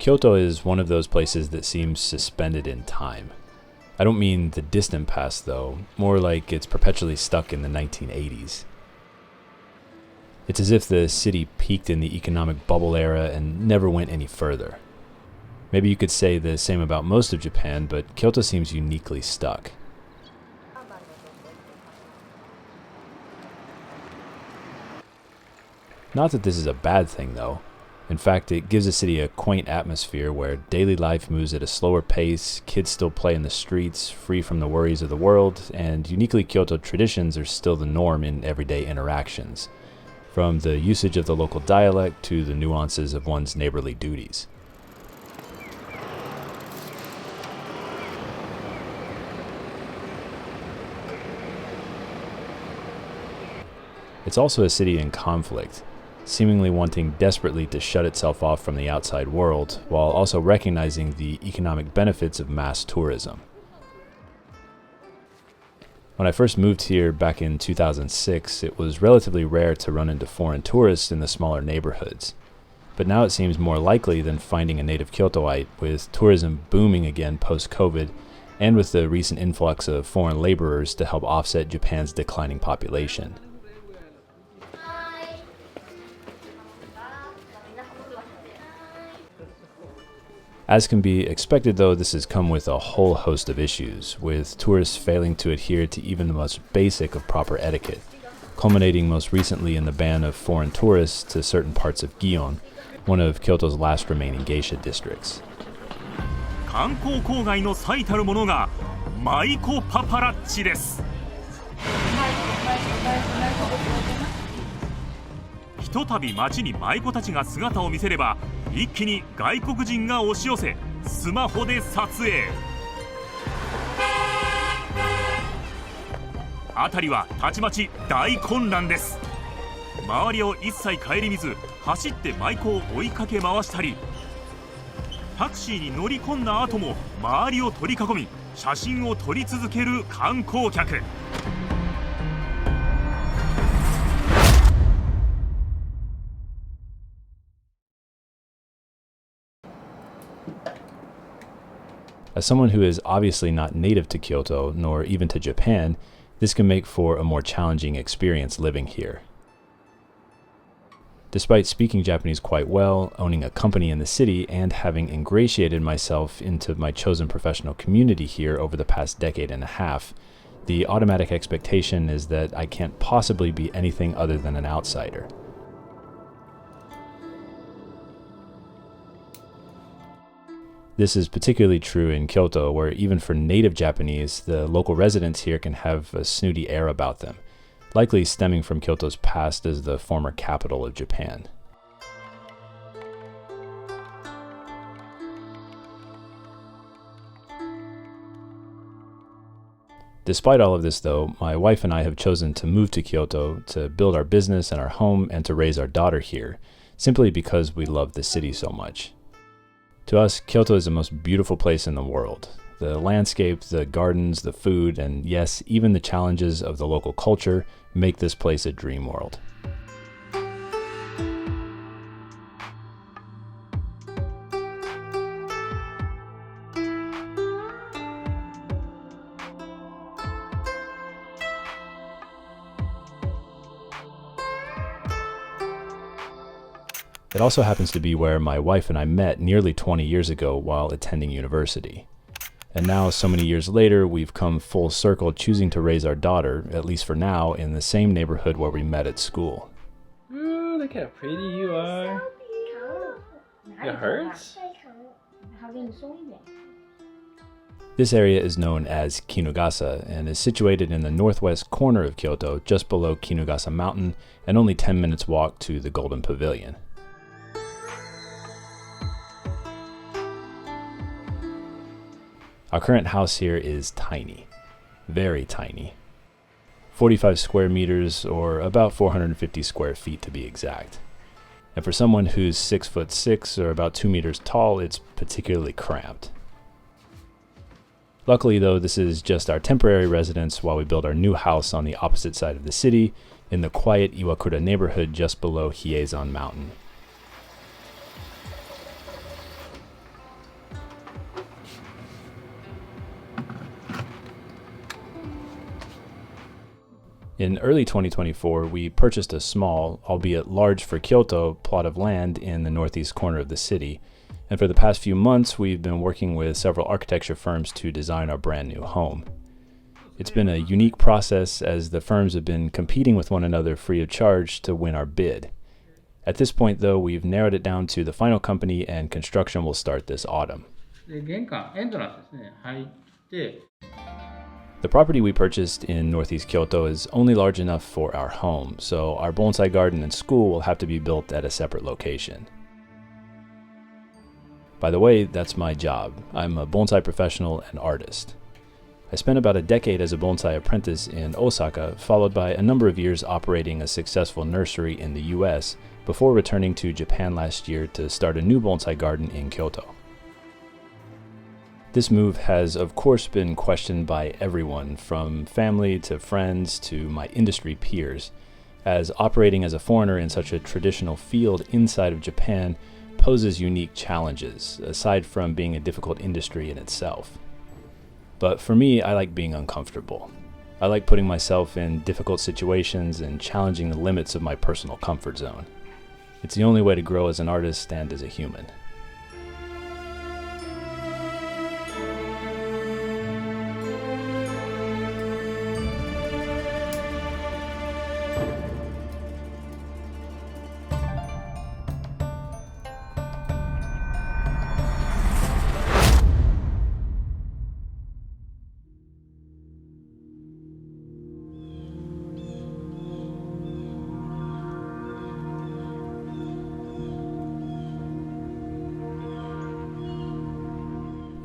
Kyoto is one of those places that seems suspended in time. I don't mean the distant past though, more like it's perpetually stuck in the 1980s. It's as if the city peaked in the economic bubble era and never went any further. Maybe you could say the same about most of Japan, but Kyoto seems uniquely stuck. Not that this is a bad thing though. In fact, it gives the city a quaint atmosphere where daily life moves at a slower pace, kids still play in the streets, free from the worries of the world, and uniquely Kyoto traditions are still the norm in everyday interactions, from the usage of the local dialect to the nuances of one's neighborly duties. It's also a city in conflict, seemingly wanting desperately to shut itself off from the outside world, while also recognizing the economic benefits of mass tourism. When I first moved here back in 2006, it was relatively rare to run into foreign tourists in the smaller neighborhoods. But now it seems more likely than finding a native Kyotoite, with tourism booming again post-COVID, and with the recent influx of foreign laborers to help offset Japan's declining population. As can be expected though, this has come with a whole host of issues, with tourists failing to adhere to even the most basic of proper etiquette, culminating most recently in the ban of foreign tourists to certain parts of Gion, one of Kyoto's last remaining geisha districts. 観光郊外の最たるものが舞妓パパラッチです。ひとたび街に舞妓たちが姿を見せれば、一気に外国人が押し寄せ、スマホで撮影。辺りはたちまち大混乱です。周りを一切顧みず、走って舞妓を追いかけ回したり、タクシーに乗り込んだ後も周りを取り囲み、写真を撮り続ける観光客。As someone who is obviously not native to Kyoto, nor even to Japan, this can make for a more challenging experience living here. Despite speaking Japanese quite well, owning a company in the city, and having ingratiated myself into my chosen professional community here over the past decade and a half, the automatic expectation is that I can't possibly be anything other than an outsider. This is particularly true in Kyoto, where even for native Japanese, the local residents here can have a snooty air about them, likely stemming from Kyoto's past as the former capital of Japan. Despite all of this though, my wife and I have chosen to move to Kyoto to build our business and our home and to raise our daughter here, simply because we love the city so much. To us, Kyoto is the most beautiful place in the world. The landscape, the gardens, the food, and yes, even the challenges of the local culture make this place a dream world. It also happens to be where my wife and I met nearly 20 years ago while attending university. And now, so many years later, we've come full circle choosing to raise our daughter, at least for now, in the same neighborhood where we met at school. Ooh, look how pretty you are. It hurts? This area is known as Kinugasa and is situated in the northwest corner of Kyoto, just below Kinugasa Mountain, and only 10 minutes walk to the Golden Pavilion. Our current house here is tiny, very tiny. 45 square meters, or about 450 square feet to be exact. And for someone who's 6'6" or about 2 meters tall, it's particularly cramped. Luckily though, this is just our temporary residence while we build our new house on the opposite side of the city, in the quiet Iwakura neighborhood just below Eisei-en Mountain. In early 2024, we purchased a small, albeit large for Kyoto, plot of land in the northeast corner of the city, and for the past few months we've been working with several architecture firms to design our brand new home. It's been a unique process as the firms have been competing with one another free of charge to win our bid. At this point though, we've narrowed it down to the final company and construction will start this autumn. で、玄関、エントランスですね、入って、 The property we purchased in northeast Kyoto is only large enough for our home, so our bonsai garden and school will have to be built at a separate location. By the way, that's my job. I'm a bonsai professional and artist. I spent about a decade as a bonsai apprentice in Osaka, followed by a number of years operating a successful nursery in the US, before returning to Japan last year to start a new bonsai garden in Kyoto. This move has of course been questioned by everyone, from family to friends to my industry peers, as operating as a foreigner in such a traditional field inside of Japan poses unique challenges, aside from being a difficult industry in itself. But for me, I like being uncomfortable. I like putting myself in difficult situations and challenging the limits of my personal comfort zone. It's the only way to grow as an artist and as a human.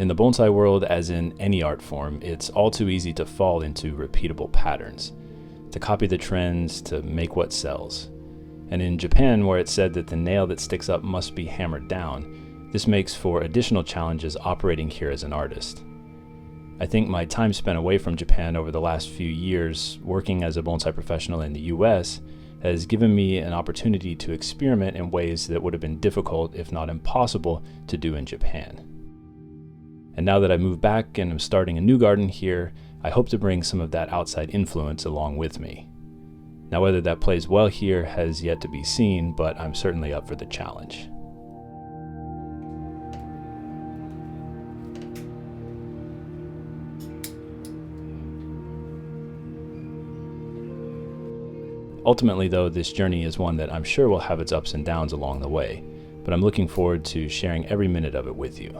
In the bonsai world, as in any art form, it's all too easy to fall into repeatable patterns, to copy the trends, to make what sells. And in Japan, where it's said that the nail that sticks up must be hammered down, this makes for additional challenges operating here as an artist. I think my time spent away from Japan over the last few years, working as a bonsai professional in the US, has given me an opportunity to experiment in ways that would have been difficult, if not impossible, to do in Japan. And now that I've moved back and am starting a new garden here, I hope to bring some of that outside influence along with me. Now whether that plays well here has yet to be seen, but I'm certainly up for the challenge. Ultimately though, this journey is one that I'm sure will have its ups and downs along the way, but I'm looking forward to sharing every minute of it with you.